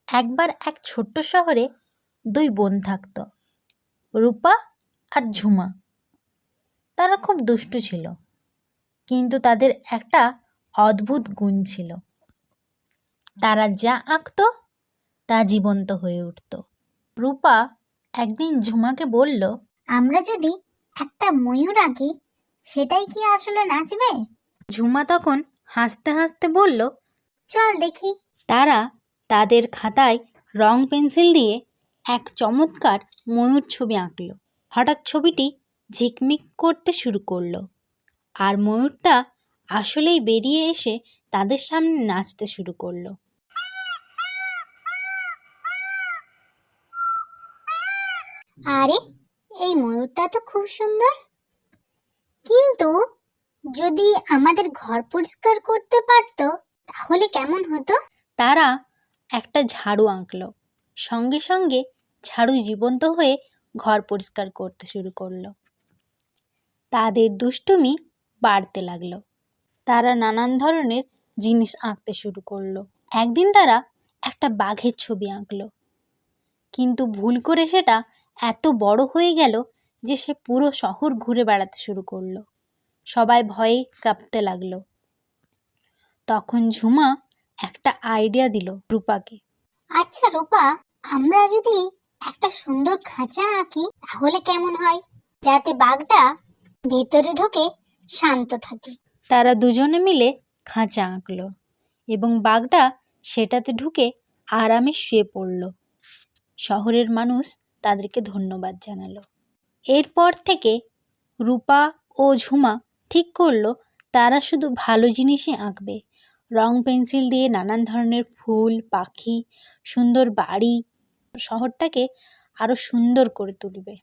একবার এক ছোট্ট শহরে দুই বোন থাকত, রূপা আর ঝুমা। তারা খুব দুষ্টু ছিল, কিন্তু তাদের একটা অদ্ভুত গুণ ছিল। তারা যা আঁকত তা জীবন্ত হয়ে উঠত। রূপা একদিন ঝুমাকে বলল, আমরা যদি একটা ময়ূর আঁকি, সেটাই কি আসলে নাচবে? ঝুমা তখন হাসতে হাসতে বলল, চল দেখি। তারা তাদের খাতায় রং পেন্সিল দিয়ে এক চমৎকার ময়ূর ছবি আঁকল। হঠাৎ ছবিটি ঝিকমিক করতে শুরু করলো, আর ময়ূরটা আসলেই বেরিয়ে এসে তাদের সামনে নাচতে শুরু করলো। আরে, এই ময়ূরটা তো খুব সুন্দর, কিন্তু যদি আমাদের ঘর পরিষ্কার করতে পারতো তাহলে কেমন হতো? তারা একটা ঝাড়ু আঁকলো, সঙ্গে সঙ্গে ঝাড়ু জীবন্ত হয়ে ঘর পরিষ্কার করতে শুরু করলো। তাদের দুষ্টুমি বাড়তে লাগলো। তারা নানান ধরনের জিনিস আঁকতে শুরু করলো। একদিন তারা একটা বাঘের ছবি আঁকলো, কিন্তু ভুল করে সেটা এত বড় হয়ে গেল যে সে পুরো শহর ঘুরে বেড়াতে শুরু করলো। সবাই ভয়ে কাঁপতে লাগলো। তখন ঝুমা একটা আইডিয়া দিল রূপাকে। আচ্ছা রূপা, আমরা যদি একটা সুন্দর খাঁচা আঁকি তাহলে কেমন হয়, যাতে বাঘটা ভেতরে ঢোকে শান্ত থাকে। তারা দুজনে মিলে খাঁচা আঁকলো এবং বাঘটা সেটাতে ঢুকে আরামে শুয়ে পড়ল। শহরের মানুষ তাদেরকে ধন্যবাদ জানালো। এরপর থেকে রূপা ও ঝুমা ঠিক করলো তারা শুধু ভালো জিনিসই আঁকবে। রং পেন্সিল দিয়ে নানান ধরনের ফুল, পাখি, সুন্দর বাড়ি, শহরটাকে আরো সুন্দর করে তুলবে।